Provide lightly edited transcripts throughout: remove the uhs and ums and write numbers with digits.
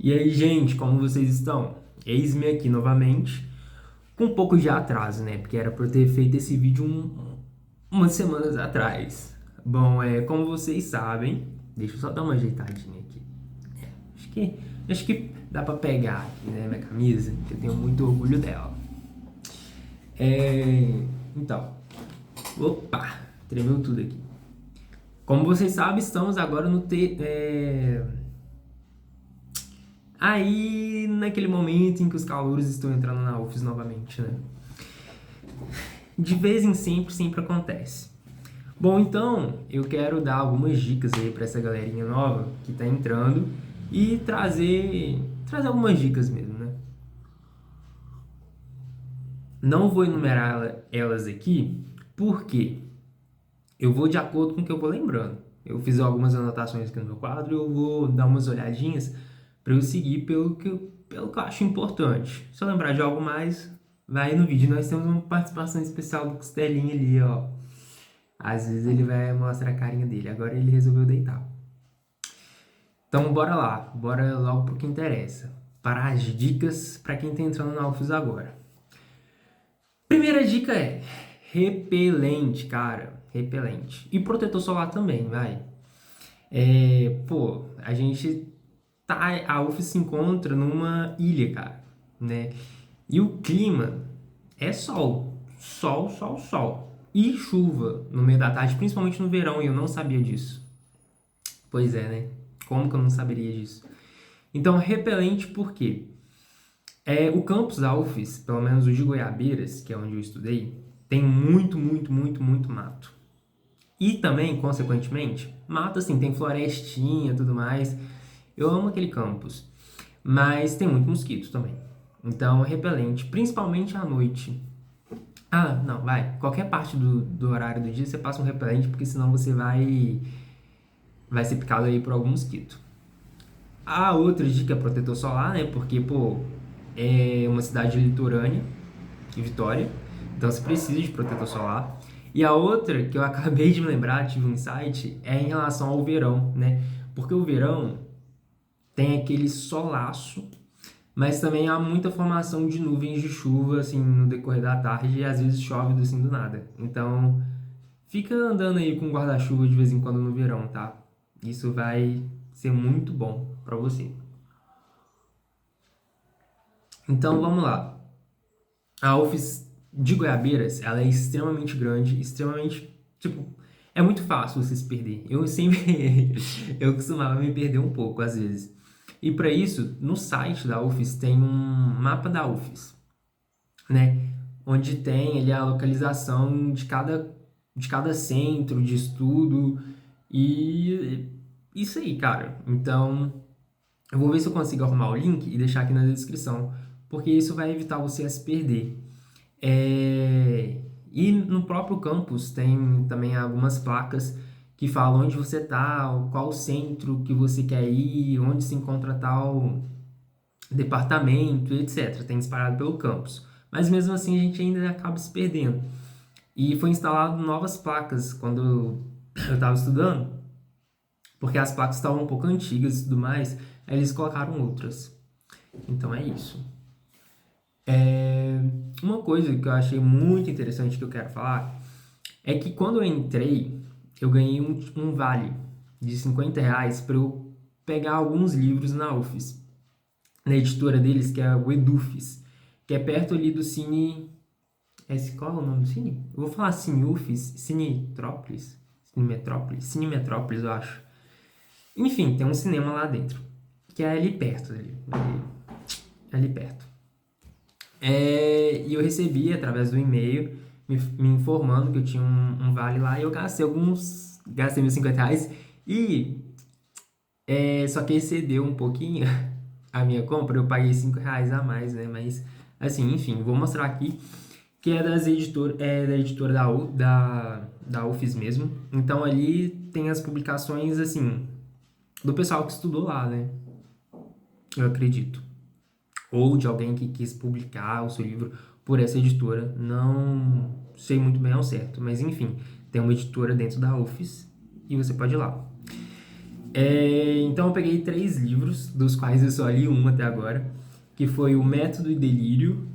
E aí, gente, como vocês estão? Eis-me aqui novamente, com um pouco de atraso, né? Porque era por ter feito esse vídeo umas semanas atrás. Bom, como vocês sabem, deixa eu só dar uma ajeitadinha aqui. É, acho que dá pra pegar aqui, né, minha camisa, que eu tenho muito orgulho dela. Então, opa, tremeu tudo aqui. Como vocês sabem, estamos agora aí, naquele momento em que os calouros estão entrando na UFES novamente, né? De vez em sempre acontece. Bom, então, eu quero dar algumas dicas aí para essa galerinha nova que tá entrando e trazer algumas dicas mesmo, né? Não vou enumerar elas aqui, porque eu vou de acordo com o que eu vou lembrando. Eu fiz algumas anotações aqui no meu quadro e eu vou dar umas olhadinhas para eu seguir pelo que eu acho importante. Se eu lembrar de algo mais, vai no vídeo. Nós temos uma participação especial do Costelinha ali, ó. Às vezes ele vai mostrar a carinha dele. Agora ele resolveu deitar. Então bora lá. Bora logo pro que interessa. Para as dicas para quem tá entrando na UFES agora. Primeira dica é repelente, cara. Repelente. E protetor solar também, vai. A gente tá. A UFES se encontra numa ilha, cara, né? E o clima é sol. Sol, sol, sol. E chuva no meio da tarde, principalmente no verão, e eu não sabia disso. Pois é, né? Como que eu não saberia disso? Então, repelente por quê? O campus da UFES, pelo menos o de Goiabeiras, que é onde eu estudei, tem muito, muito, muito, muito mato. E também, consequentemente, mato assim, tem florestinha e tudo mais. Eu amo aquele campus. Mas tem muito mosquito também. Então, repelente, principalmente à noite. Ah, não, vai. Qualquer parte do horário do dia você passa um repelente, porque senão você vai ser picado aí por algum mosquito. A outra dica é protetor solar, né? Porque, é uma cidade litorânea, em Vitória, então você precisa de protetor solar. E a outra, que eu acabei de me lembrar, tive um insight, é em relação ao verão, né? Porque o verão tem aquele solaço, mas também há muita formação de nuvens de chuva, assim, no decorrer da tarde, e às vezes chove assim do nada. Então, fica andando aí com guarda-chuva de vez em quando no verão, tá? Isso vai ser muito bom para você. Então, vamos lá. A UFES de Goiabeiras, ela é extremamente grande, extremamente, tipo, é muito fácil você se perder. Eu sempre, eu costumava me perder um pouco às vezes. E para isso, no site da UFES tem um mapa da UFES, né? Onde tem ali a localização de cada centro de estudo e isso aí, cara. Então, eu vou ver se eu consigo arrumar o link e deixar aqui na descrição, porque isso vai evitar você a se perder. E no próprio campus tem também algumas placas que falam onde você está, qual centro que você quer ir, onde se encontra tal departamento, etc. Tem espalhado pelo campus. Mas mesmo assim a gente ainda acaba se perdendo. E foi instalado novas placas quando eu estava estudando, porque as placas estavam um pouco antigas e tudo mais, aí eles colocaram outras. Então é isso. Uma coisa que eu achei muito interessante que eu quero falar é que quando eu entrei, eu ganhei um vale de R$ 50 para eu pegar alguns livros na UFES, na editora deles, que é o Edufes, que é perto ali do Cine. Qual é o nome do Cine? Eu vou falar Cine UFES, Cinetrópolis, Cine Metrópolis, eu acho. Enfim, tem um cinema lá dentro, que é ali perto, ali perto. E eu recebi através do e-mail me informando que eu tinha um vale lá e eu gastei meus R$ 50 e só que excedeu um pouquinho a minha compra, eu paguei R$ 5 a mais, né? Mas assim, enfim, vou mostrar aqui que é da editora da UFES mesmo. Então ali tem as publicações assim do pessoal que estudou lá, né? Eu acredito. Ou de alguém que quis publicar o seu livro por essa editora. Não sei muito bem ao certo, mas enfim, tem uma editora dentro da UFES e você pode ir lá. Então eu peguei 3 livros, dos quais eu só li um até agora, que foi O Método e Delírio,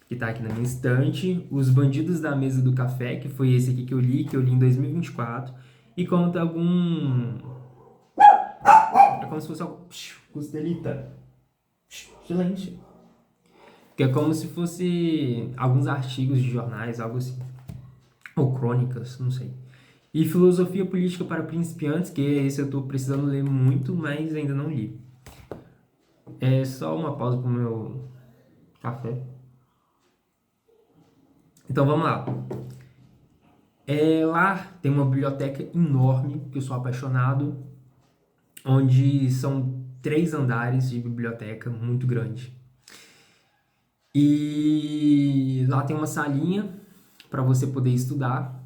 que tá aqui na minha estante, Os Bandidos da Mesa do Café, que foi esse aqui que eu li em 2024, e conta algum... É como se fosse algum... Costelita. Silêncio. Que é como se fosse alguns artigos de jornais, algo assim. Ou crônicas, não sei. E Filosofia Política para Principiantes, que esse eu tô precisando ler muito, mas ainda não li. É só uma pausa pro meu café. Então vamos lá. Lá tem uma biblioteca enorme, que eu sou apaixonado, onde são 3 andares de biblioteca muito grande. E lá tem uma salinha para você poder estudar,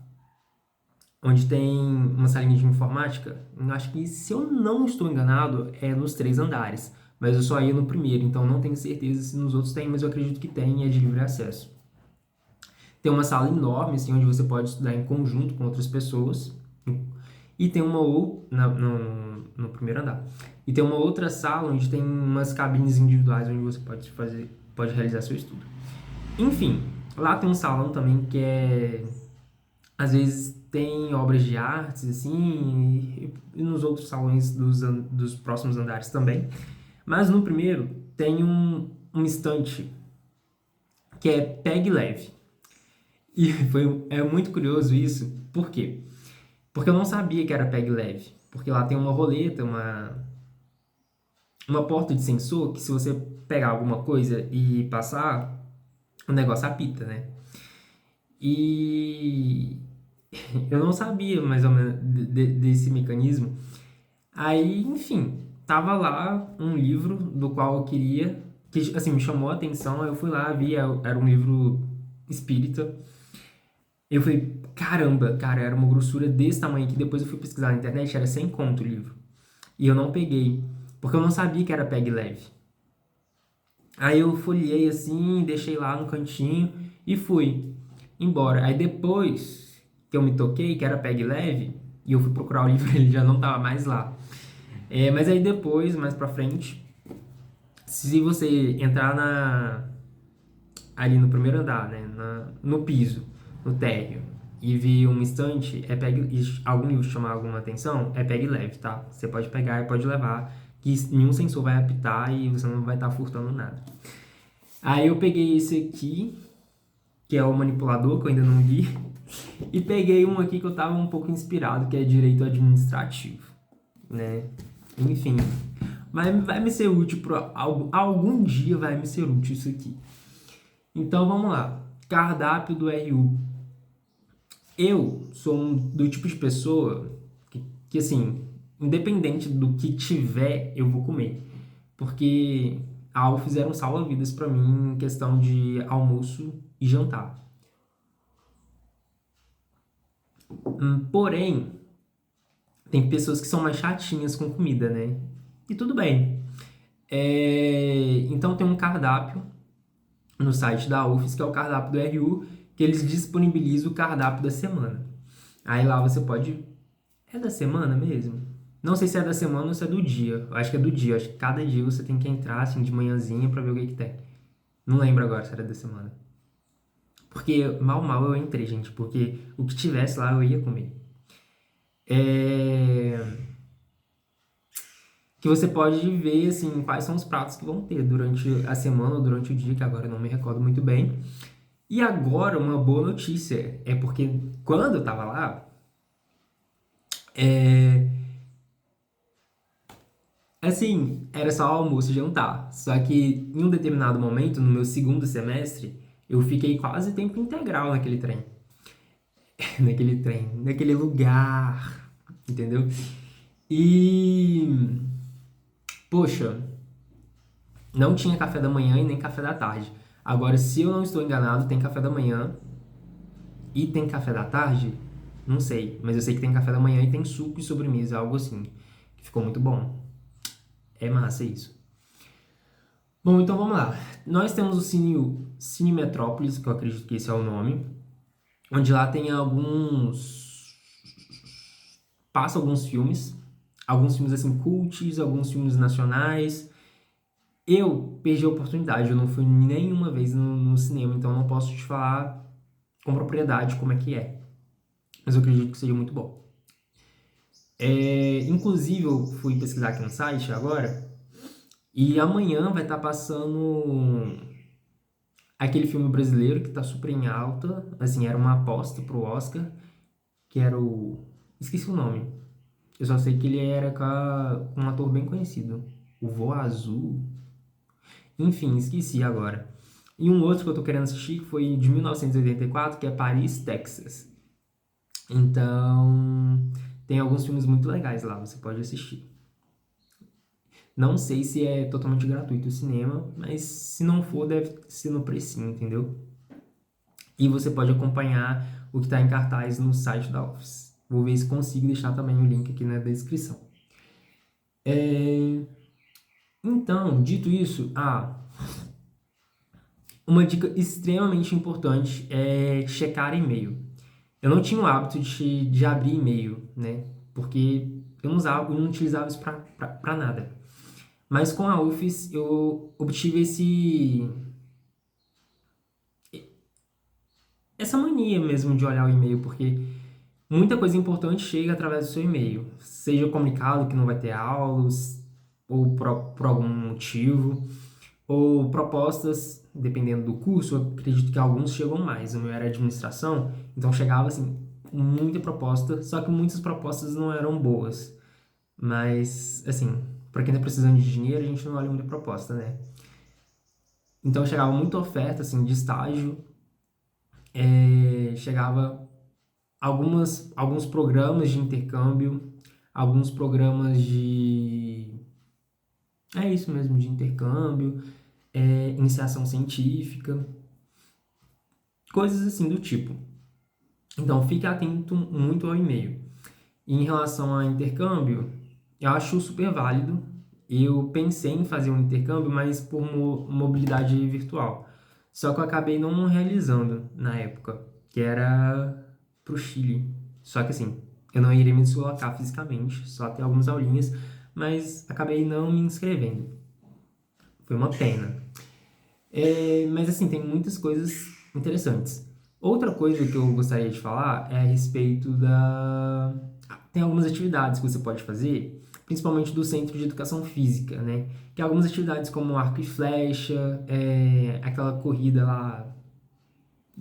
onde tem uma salinha de informática. Eu acho que, se eu não estou enganado, é nos 3 andares, mas eu só ia no primeiro, então não tenho certeza se nos outros tem, mas eu acredito que tem e é de livre acesso. Tem uma sala enorme, assim, onde você pode estudar em conjunto com outras pessoas. E tem uma outra no primeiro andar. E tem uma outra sala onde tem umas cabines individuais onde você pode realizar seu estudo. Enfim, lá tem um salão também que às vezes tem obras de artes, assim, e nos outros salões dos próximos andares também. Mas no primeiro tem um estante que é Pegue Leve. E é muito curioso isso, por quê? Porque eu não sabia que era Pegue Leve, porque lá tem uma roleta, uma porta de sensor, que se você pegar alguma coisa e passar, o negócio apita, né? E eu não sabia mais ou menos desse mecanismo. Aí, enfim, tava lá um livro do qual eu queria, que assim, me chamou a atenção, aí eu fui lá, vi, era um livro espírita. Eu falei, caramba, cara, era uma grossura desse tamanho aqui. Depois eu fui pesquisar na internet, era 100 conto o livro. E eu não peguei, porque eu não sabia que era Pegue Leve. Aí eu folhei assim, deixei lá no cantinho e fui embora. Aí depois que eu me toquei que era Pegue Leve, e eu fui procurar o livro, ele já não tava mais lá. Mas aí depois, mais pra frente, se você entrar ali no primeiro andar, né, no piso, no térreo, e ver um estante, algum livro chamar alguma atenção, pegue leve, tá? Você pode pegar e pode levar, que nenhum sensor vai apitar e você não vai estar furtando nada. Aí eu peguei esse aqui, que é o manipulador, que eu ainda não li, e peguei um aqui que eu tava um pouco inspirado, que é direito administrativo, né? Enfim, vai me ser útil algum dia vai me ser útil isso aqui. Então vamos lá. Cardápio do RU. Eu sou do tipo de pessoa que assim, independente do que tiver, eu vou comer. Porque a AU fizeram salva-vidas pra mim em questão de almoço e jantar. Porém, tem pessoas que são mais chatinhas com comida, né? E tudo bem. Então tem um cardápio no site da UFES, que é o cardápio do RU, que eles disponibilizam o cardápio da semana. Aí lá você pode... É da semana mesmo? Não sei se é da semana ou se é do dia. Eu acho que é do dia. Eu acho que cada dia você tem que entrar assim de manhãzinha pra ver o que tem. Não lembro agora se era da semana. Porque mal eu entrei, gente. Porque o que tivesse lá eu ia comer. Que você pode ver assim quais são os pratos que vão ter durante a semana ou durante o dia, que agora eu não me recordo muito bem. E agora uma boa notícia é porque quando eu tava lá, assim, era só almoço e jantar. Só que em um determinado momento, no meu segundo semestre, eu fiquei quase tempo integral naquele trem. Naquele lugar, entendeu? E, poxa, não tinha café da manhã e nem café da tarde. Agora, se eu não estou enganado, tem café da manhã e tem café da tarde? Não sei, mas eu sei que tem café da manhã e tem suco e sobremesa, algo assim, que ficou muito bom. É massa isso. Bom, então vamos lá. Nós temos o Cine Metrópolis, que eu acredito que esse é o nome, onde lá tem passa alguns filmes, alguns filmes assim cults, alguns filmes nacionais. Eu perdi a oportunidade, eu não fui nenhuma vez no cinema, então eu não posso te falar com propriedade como é que é. Mas eu acredito que seja muito bom. Inclusive, eu fui pesquisar aqui no site agora, e amanhã vai estar passando aquele filme brasileiro que tá super em alta, assim, era uma aposta pro Oscar, que era o... Esqueci o nome. Eu só sei que ele era com um ator bem conhecido. O Voa Azul. Enfim, esqueci agora. E um outro que eu tô querendo assistir que foi de 1984, que é Paris, Texas. Então, tem alguns filmes muito legais lá, você pode assistir. Não sei se é totalmente gratuito o cinema, mas se não for, deve ser no precinho, entendeu? E você pode acompanhar o que está em cartaz no site da Office. Vou ver se consigo deixar também o link aqui na descrição. Então, dito isso, uma dica extremamente importante é checar e-mail. Eu não tinha o hábito de abrir e-mail, né? Porque eu não utilizava isso para nada. Mas com a Office eu obtive essa mania mesmo de olhar o e-mail, porque muita coisa importante chega através do seu e-mail. Seja comunicado que não vai ter aulas, ou por algum motivo, ou propostas, dependendo do curso, eu acredito que alguns chegam mais. O meu era administração, então chegava assim, muita proposta, só que muitas propostas não eram boas. Mas, assim, para quem tá precisando de dinheiro, a gente não olha muita proposta, né? Então chegava muita oferta, assim, de estágio, chegava alguns programas de intercâmbio, alguns programas de... É isso mesmo, de intercâmbio, iniciação científica, coisas assim do tipo. Então, fique atento muito ao e-mail. E em relação a intercâmbio, eu acho super válido. Eu pensei em fazer um intercâmbio, mas por mobilidade virtual. Só que eu acabei não realizando na época, que era pro Chile. Só que assim, eu não iria me deslocar fisicamente, só ter algumas aulinhas, mas acabei não me inscrevendo. Foi uma pena. Mas assim, tem muitas coisas interessantes. Outra coisa que eu gostaria de falar é a respeito da... Tem algumas atividades que você pode fazer, principalmente do Centro de Educação Física, né? Que é algumas atividades como arco e flecha, aquela corrida lá,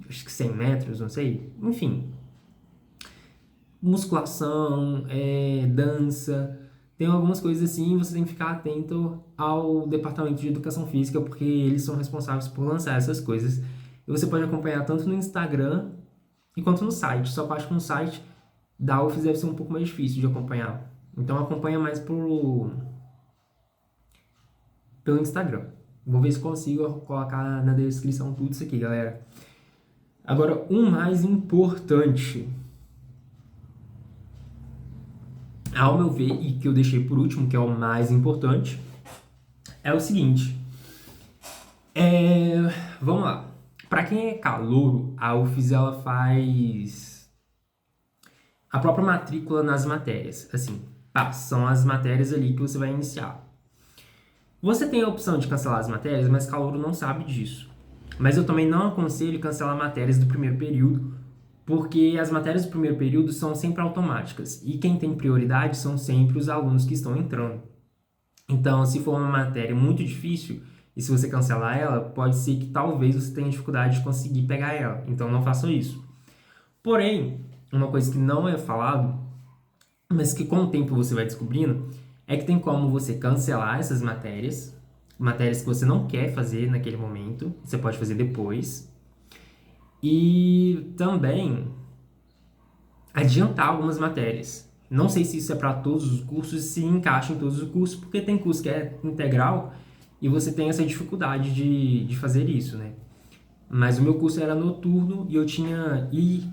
acho que 100 metros, não sei. Enfim, musculação, dança, tem algumas coisas assim, você tem que ficar atento ao departamento de educação física, porque eles são responsáveis por lançar essas coisas. E você pode acompanhar tanto no Instagram quanto no site. Só que eu acho que no site da UFES deve ser um pouco mais difícil de acompanhar. Então acompanha mais pelo Instagram. Vou ver se consigo colocar na descrição tudo isso aqui, galera. Agora, o mais importante, ao meu ver, e que eu deixei por último, que é o mais importante, é o seguinte. Vamos lá. Para quem é calouro, a UFES ela faz a própria matrícula nas matérias. Assim, são as matérias ali que você vai iniciar. Você tem a opção de cancelar as matérias, mas calouro não sabe disso. Mas eu também não aconselho cancelar matérias do primeiro período, porque as matérias do primeiro período são sempre automáticas. E quem tem prioridade são sempre os alunos que estão entrando. Então, se for uma matéria muito difícil, e se você cancelar ela, pode ser que talvez você tenha dificuldade de conseguir pegar ela. Então, não façam isso. Porém, uma coisa que não é falado, mas que com o tempo você vai descobrindo, é que tem como você cancelar essas matérias, matérias que você não quer fazer naquele momento, você pode fazer depois. E também adiantar algumas matérias. Não sei se isso é para todos os cursos e se encaixa em todos os cursos, porque tem curso que é integral e você tem essa dificuldade de fazer isso, né? Mas o meu curso era noturno e eu tinha... E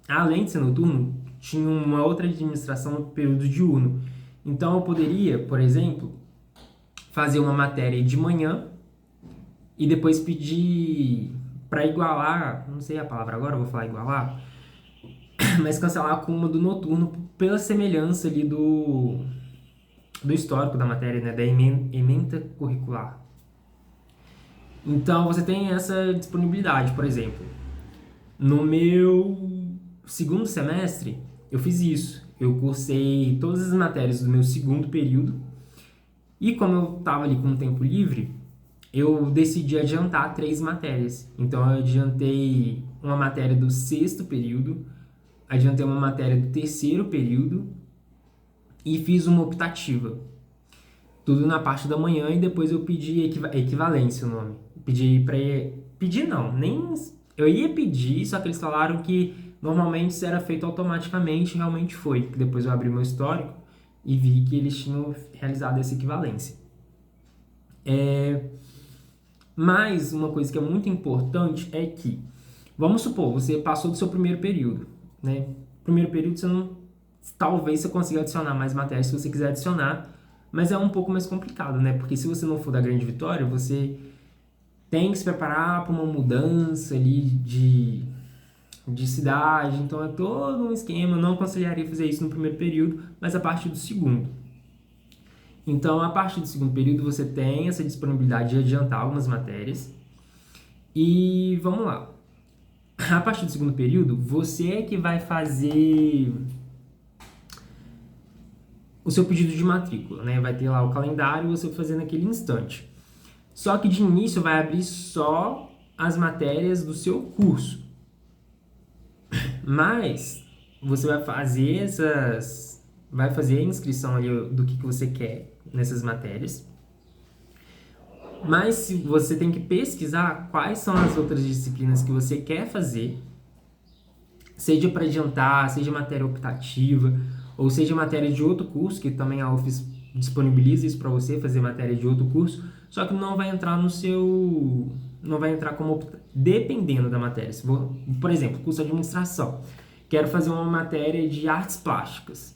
além de ser noturno, tinha uma outra administração no período diurno. Então eu poderia, por exemplo, fazer uma matéria de manhã e depois pedir para igualar, não sei a palavra agora, eu vou falar igualar, mas cancelar com uma do noturno pela semelhança ali do histórico da matéria, né, da ementa curricular. Então, você tem essa disponibilidade, por exemplo. No meu segundo semestre, eu fiz isso. Eu cursei todas as matérias do meu segundo período e como eu estava ali com o tempo livre, eu decidi adiantar 3 matérias. Então, eu adiantei uma matéria do sexto período, adiantei uma matéria do terceiro período e fiz uma optativa. Tudo na parte da manhã e depois eu pedi equivalência o nome. Pedi para... Pedi não, nem... Eu ia pedir, só que eles falaram que normalmente isso era feito automaticamente, realmente foi. Depois eu abri meu histórico e vi que eles tinham realizado essa equivalência. Mas uma coisa que é muito importante é que, vamos supor, você passou do seu primeiro período, né? Primeiro período você não... Talvez você consiga adicionar mais matérias se você quiser adicionar, mas é um pouco mais complicado, né? Porque se você não for da Grande Vitória, você tem que se preparar para uma mudança ali de cidade, então é todo um esquema. Eu não aconselharia fazer isso no primeiro período, mas a partir do segundo. Então, a partir do segundo período, você tem essa disponibilidade de adiantar algumas matérias. E vamos lá. A partir do segundo período, você é que vai fazer o seu pedido de matrícula, né? Vai ter lá o calendário e você vai fazer naquele instante. Só que de início vai abrir só as matérias do seu curso. Mas você vai fazer vai fazer a inscrição ali do que você quer nessas matérias. Mas você tem que pesquisar quais são as outras disciplinas que você quer fazer, seja para adiantar, seja matéria optativa, ou seja matéria de outro curso, que também a UFES disponibiliza isso para você, fazer matéria de outro curso, só que não vai entrar no seu... Não vai entrar como... Dependendo da matéria. Se for, por exemplo, curso de administração. Quero fazer uma matéria de artes plásticas.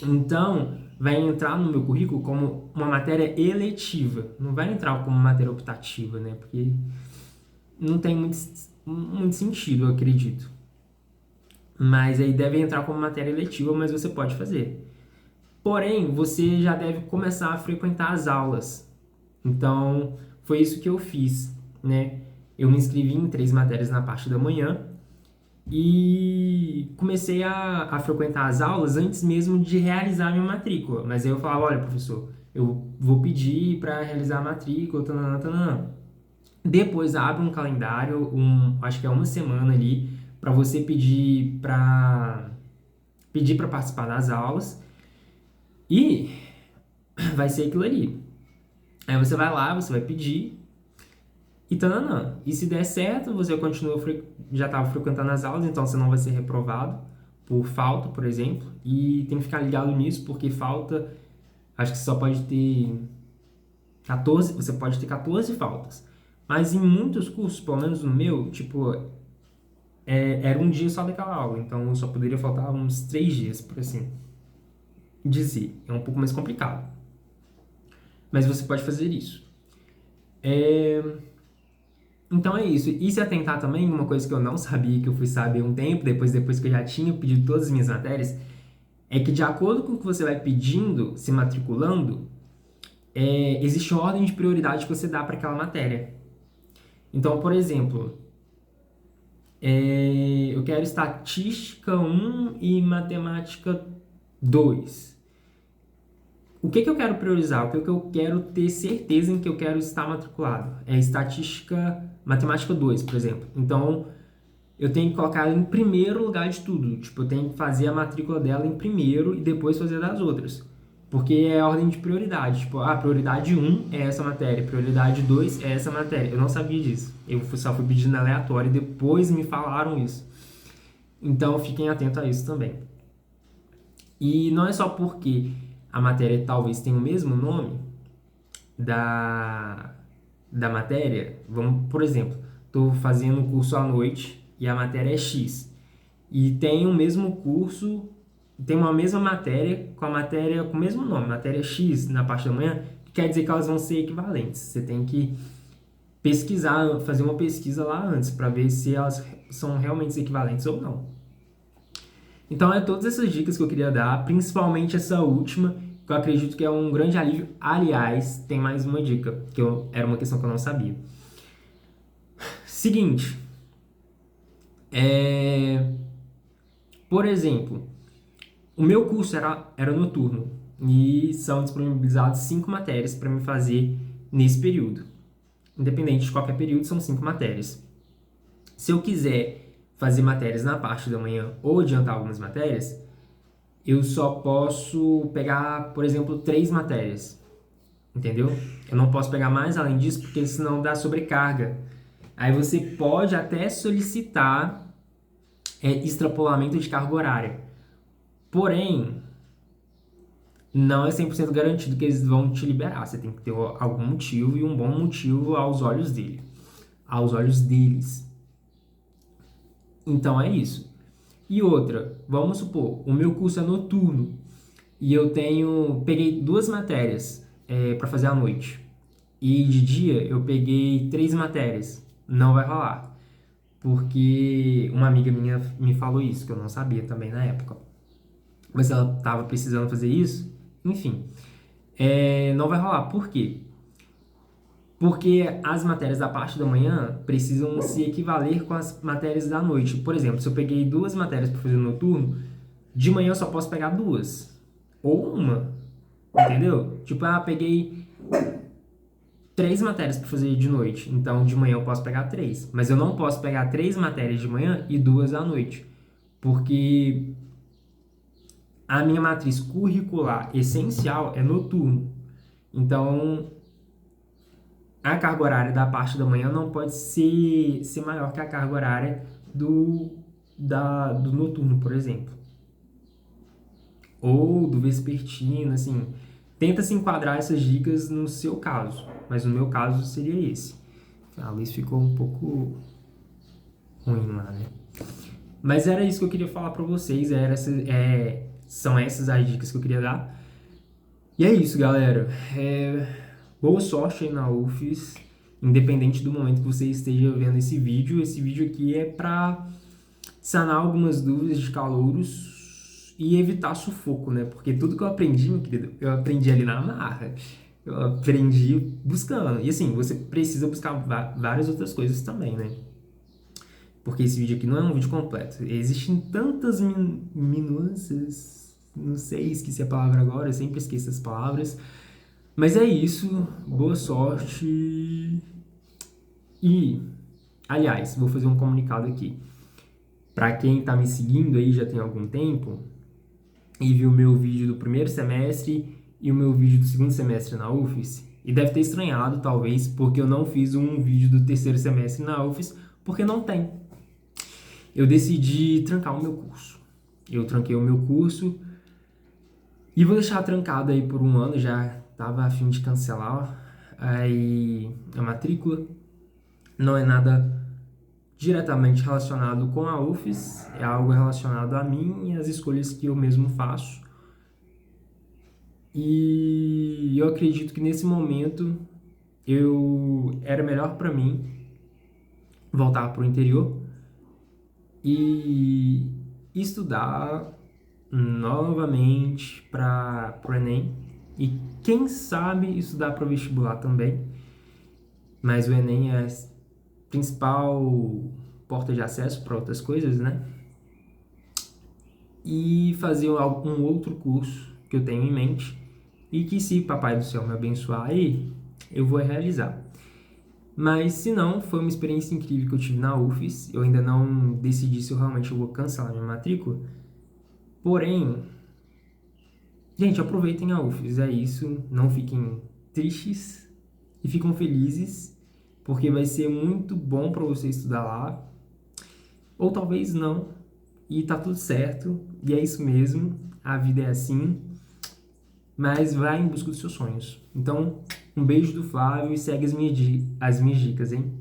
Então, vai entrar no meu currículo como uma matéria eletiva. Não vai entrar como matéria optativa, né? Porque não tem muito sentido, eu acredito. Mas aí deve entrar como matéria eletiva, mas você pode fazer. Porém, você já deve começar a frequentar as aulas. Então, foi isso que eu fiz, né? Eu me inscrevi em 3 matérias na parte da manhã e comecei a frequentar as aulas antes mesmo de realizar minha matrícula. Mas aí eu falava, olha, professor, eu vou pedir para realizar a matrícula, tanana, tanana. Depois abre um calendário, acho que é uma semana ali, para você pedir para participar das aulas e vai ser aquilo ali. Aí você vai lá, você vai pedir e tananã. E se der certo, você continua, já estava frequentando as aulas, então você não vai ser reprovado por falta, por exemplo. E tem que ficar ligado nisso, porque falta, acho que só pode ter 14, você pode ter 14 faltas. Mas em muitos cursos, pelo menos no meu, tipo, era um dia só daquela aula, então eu só poderia faltar uns 3 dias, por assim dizer. É um pouco mais complicado. Mas você pode fazer isso. Então é isso. E se atentar também, uma coisa que eu não sabia, que eu fui saber um tempo, depois que eu já tinha pedido todas as minhas matérias, é que de acordo com o que você vai pedindo, se matriculando, existe uma ordem de prioridade que você dá para aquela matéria. Então, por exemplo, eu quero estatística 1 e matemática 2. O que eu quero priorizar? O que eu quero ter certeza em que eu quero estar matriculado? É estatística, matemática 2, por exemplo. Então, eu tenho que colocar ela em primeiro lugar de tudo. Tipo, eu tenho que fazer a matrícula dela em primeiro e depois fazer das outras. Porque é a ordem de prioridade. Tipo, prioridade 1 é essa matéria, prioridade 2 é essa matéria. Eu não sabia disso. Eu só fui pedindo aleatório e depois me falaram isso. Então, fiquem atentos a isso também. E não é só porque a matéria talvez tenha o mesmo nome da matéria. Vamos, por exemplo, estou fazendo um curso à noite e a matéria é X. E tem o mesmo curso, tem uma mesma matéria com o mesmo nome, matéria X na parte da manhã, que quer dizer que elas vão ser equivalentes. Você tem que pesquisar, fazer uma pesquisa lá antes para ver se elas são realmente equivalentes ou não. Então, todas essas dicas que eu queria dar, principalmente essa última, que eu acredito que é um grande alívio. Aliás, tem mais uma dica, era uma questão que eu não sabia. Seguinte, por exemplo, o meu curso era noturno e são disponibilizadas 5 matérias para me fazer nesse período. Independente de qualquer período, são 5 matérias. Se eu quiser fazer matérias na parte da manhã ou adiantar algumas matérias, eu só posso pegar, por exemplo, 3 matérias. Entendeu? Eu não posso pegar mais além disso, porque senão dá sobrecarga. Aí você pode até solicitar extrapolamento de carga horária. Porém, não é 100% garantido que eles vão te liberar. Você tem que ter algum motivo e um bom motivo aos olhos dele. Aos olhos deles. Então é isso. E outra, vamos supor, o meu curso é noturno e eu peguei 2 matérias para fazer à noite. E de dia eu peguei 3 matérias. Não vai rolar. Porque uma amiga minha me falou isso, que eu não sabia também na época. Mas ela estava precisando fazer isso. Enfim, não vai rolar. Por quê? Porque as matérias da parte da manhã precisam se equivaler com as matérias da noite. Por exemplo, se eu peguei 2 matérias para fazer no noturno, de manhã eu só posso pegar 2. Ou uma. Entendeu? Tipo, peguei 3 matérias para fazer de noite. Então, de manhã eu posso pegar 3. Mas eu não posso pegar 3 matérias de manhã e 2 à noite. Porque a minha matriz curricular essencial é noturno. Então, a carga horária da parte da manhã não pode ser maior que a carga horária do noturno, por exemplo. Ou do vespertino, assim. Tenta se enquadrar essas dicas no seu caso. Mas no meu caso seria esse. A luz ficou um pouco ruim lá, né? Mas era isso que eu queria falar pra vocês. São essas as dicas que eu queria dar. E é isso, galera. Boa sorte aí na UFES. Independente do momento que você esteja vendo esse vídeo. Esse vídeo aqui é pra sanar algumas dúvidas de calouros e evitar sufoco, né? Porque tudo que eu aprendi, meu querido, eu aprendi ali na marra. Eu aprendi buscando. E assim, você precisa buscar várias outras coisas também, né? Porque esse vídeo aqui não é um vídeo completo. Existem tantas minúcias, não sei, esqueci a palavra agora, eu sempre esqueço as palavras. Mas é isso, boa sorte. E, aliás, vou fazer um comunicado aqui. Para quem tá me seguindo aí já tem algum tempo e viu o meu vídeo do primeiro semestre e o meu vídeo do segundo semestre na UFES, e deve ter estranhado, talvez, porque eu não fiz um vídeo do terceiro semestre na UFES, porque não tem. Eu decidi trancar o meu curso. Eu tranquei o meu curso e vou deixar trancado aí por um ano, já tava a fim de cancelar aí a matrícula. Não é nada diretamente relacionado com a UFES, é algo relacionado a mim e as escolhas que eu mesmo faço. E eu acredito que nesse momento era melhor para mim voltar para o interior e estudar novamente para o Enem e quem sabe estudar para o vestibular também. Mas o Enem é a principal porta de acesso para outras coisas, né? E fazer um outro curso que eu tenho em mente e que, se Papai do Céu me abençoar aí, eu vou realizar. Mas se não, foi uma experiência incrível que eu tive na UFES. Eu ainda não decidi se eu realmente vou cancelar minha matrícula. Porém, gente, aproveitem a UFES, é isso. Não fiquem tristes e fiquem felizes, porque vai ser muito bom para você estudar lá. Ou talvez não, e tá tudo certo, e é isso mesmo, a vida é assim, mas vai em busca dos seus sonhos. Então, um beijo do Flávio e segue as minhas dicas, hein?